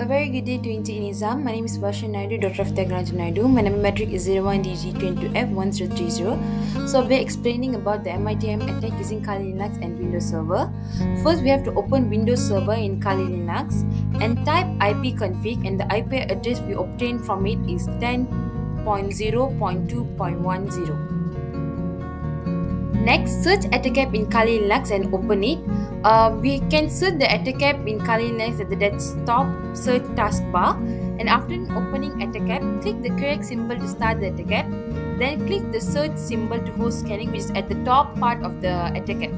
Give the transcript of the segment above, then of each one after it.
A very good day to Inti Nizam. My name is Varsha Naidu, daughter of Tyagarajan Naidu. My number metric is 01DG22F1030. So I'll be explaining about the MITM attack using Kali Linux and Windows Server. First, we have to open Windows Server in Kali Linux and type ipconfig, and the IP address we obtained from it is 10.0.2.10. Next, search AtterCap in Kali Linux and open it. We can search the AtterCap in Kali Linux at the desktop search taskbar. And after opening AtterCap, click the correct symbol to start the AtterCap. Then click the search symbol to host scanning, which is at the top part of the AtterCap.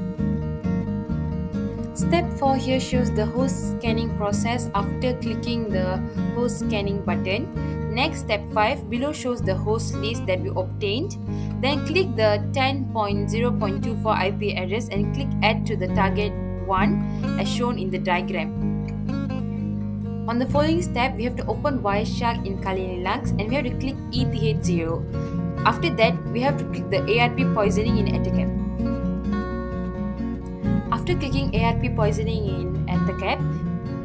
Step 4 here shows the host scanning process after clicking the host scanning button. Next, step 5 below shows the host list that we obtained. Then click the 10.0.24 IP address and click add to the target one as shown in the diagram. On the following step, we have to open Wireshark in Kali Linux and we have to click ETH0. After that, we have to click the ARP poisoning in AtterCap. After clicking ARP poisoning in AtterCap,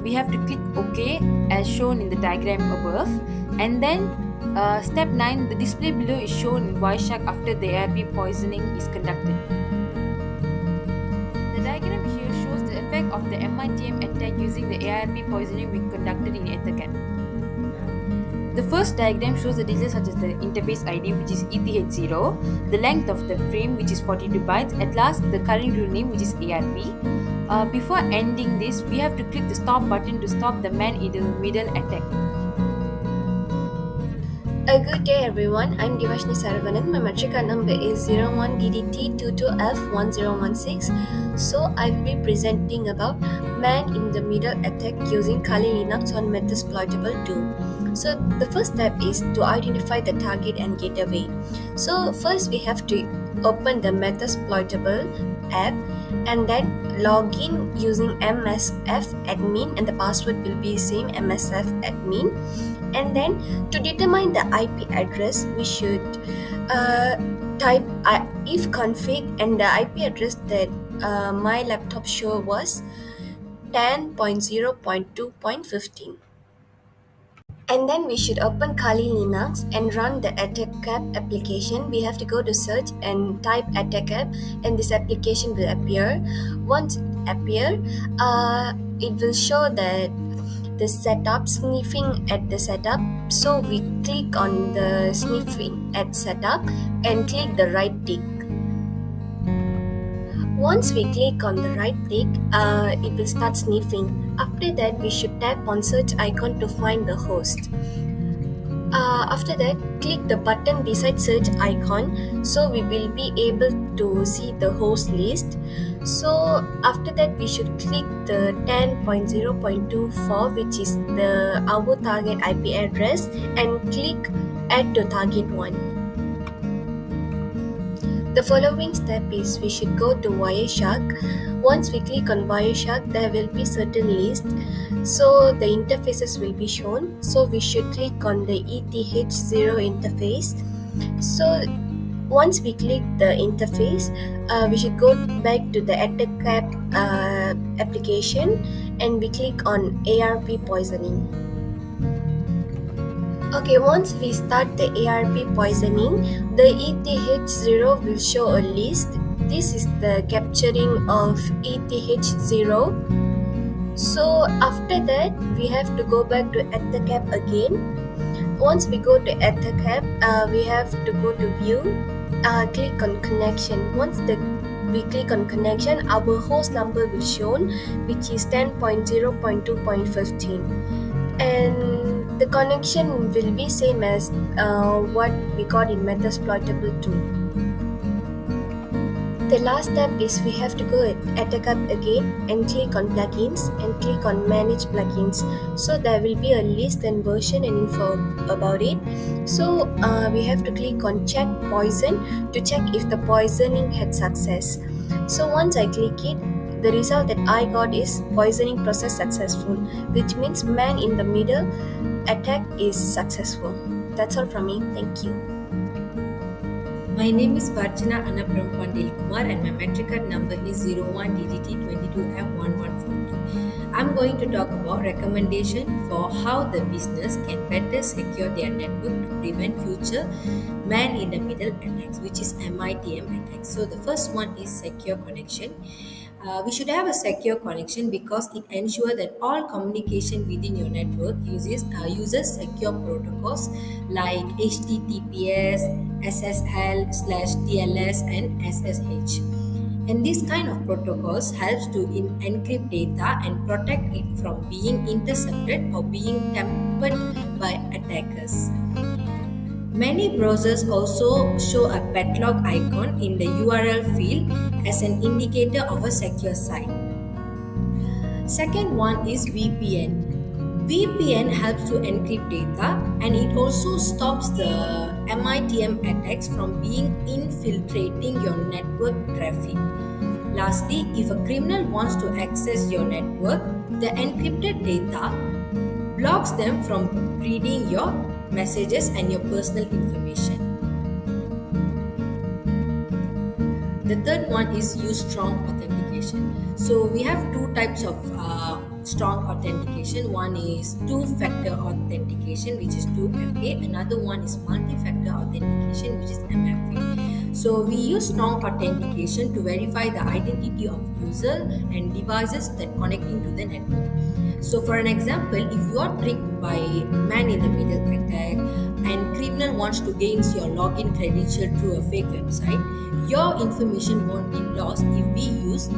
we have to click OK as shown in the diagram above. And then step 9, the display below is shown in Wireshark after the ARP poisoning is conducted. The diagram here shows the effect of the MITM attack using the ARP poisoning we conducted in AtherCap. The first diagram shows the details such as the interface ID, which is ETH0, the length of the frame, which is 42 bytes, at last the current rule name, which is ARP. Before ending this, we have to click the stop button to stop the man-in-the-middle attack. A good day everyone, I'm Devashni Saravanan. My Matrika number is 01DDT22F1016. So I'll be presenting about man-in-the-middle attack using Kali Linux on Metasploitable 2. So the first step is to identify the target and gateway. So first we have to open the Metasploitable app and then log in using MSF admin, and the password will be same MSF admin. And then to determine the IP address, we should type ifconfig, and the IP address that my laptop showed was 10.0.2.15. And then we should open Kali Linux and run the AtterCap application. We have to go to search and type AtterCap, and this application will appear. Once it appears, it will show that the setup, sniffing at the setup. So we click on the sniffing at setup and click the right tick. Once we click on the right tick, it will start sniffing. After that, we should tap on search icon to find the host. After that, click the button beside search icon, so we will be able to see the host list. So after that, we should click the 10.0.24, which is our target IP address, and click add to target one. The following step is we should go to Wireshark. Once we click on Wireshark, there will be certain list. So the interfaces will be shown. So we should click on the ETH0 interface. So once we click the interface, we should go back to the AtterCap application and we click on ARP poisoning. Okay, once we start the ARP poisoning, the ETH0 will show a list. This is the capturing of ETH0. So after that, we have to go back to AtterCap again. Once we go to AtterCap, we have to go to view, click on connection. Once we click on connection, our host number will shown, which is 10.0.2.15. And the connection will be same as what we got in Metasploitable 2. The last step is we have to go at AtterCap again and click on plugins and click on manage plugins. So there will be a list and version and info about it. So we have to click on check poison to check if the poisoning had success. So once I click it, the result that I got is poisoning process successful, which means man in the middle attack is successful. That's all from me. Thank you. My name is Varchana Annapram Pandil Kumar and my metric card number is 01DGT22F1142. I'm going to talk about recommendation for how the business can better secure their network to prevent future man-in-the-middle attacks, which is MITM attacks. So the first one is secure connection. We should have a secure connection because it ensures that all communication within your network uses secure protocols like HTTPS, SSL/TLS, and SSH. And this kind of protocols helps to encrypt data and protect it from being intercepted or being tampered by attackers. Many browsers also show a padlock icon in the URL field as an indicator of a secure site. Second one is VPN. VPN helps to encrypt data and it also stops the MITM attacks from being infiltrating your network traffic. Lastly, if a criminal wants to access your network, the encrypted data blocks them from reading your messages and your personal information. The third one is use strong authentication. So we have two types of strong authentication. One is two-factor authentication, which is 2FA. Another one is multi-factor authentication, which is MFA. So we use strong authentication to verify the identity of user and devices that connecting to the network. So for an example, if you are tricked by man-in-the-middle attack and criminal wants to gain your login credential through a fake website, your information won't be lost if we use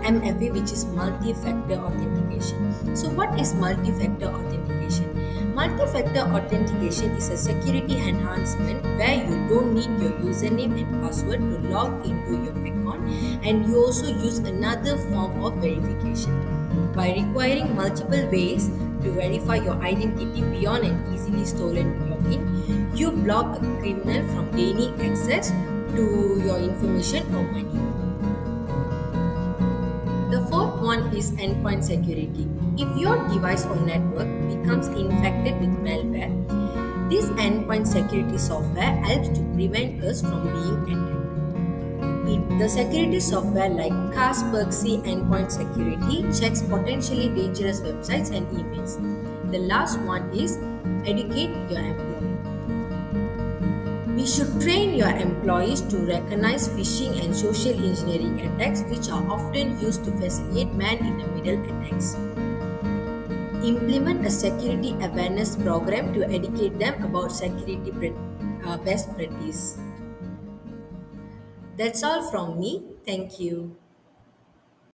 MFA, which is multi-factor authentication. So what is multi-factor authentication? Multi-factor authentication is a security enhancement where you don't need your username and password to log into your account, and you also use another form of verification. By requiring multiple ways to verify your identity beyond an easily stolen login, you block a criminal from gaining access to your information or money. The fourth one is endpoint security. If your device or network becomes infected with malware, this endpoint security software helps to prevent us from being attacked. The security software like Kaspersky Endpoint Security checks potentially dangerous websites and emails. The last one is educate your employee. We should train your employees to recognize phishing and social engineering attacks, which are often used to facilitate man-in-the-middle attacks. Implement a security awareness program to educate them about security best practice. That's all from me. Thank you.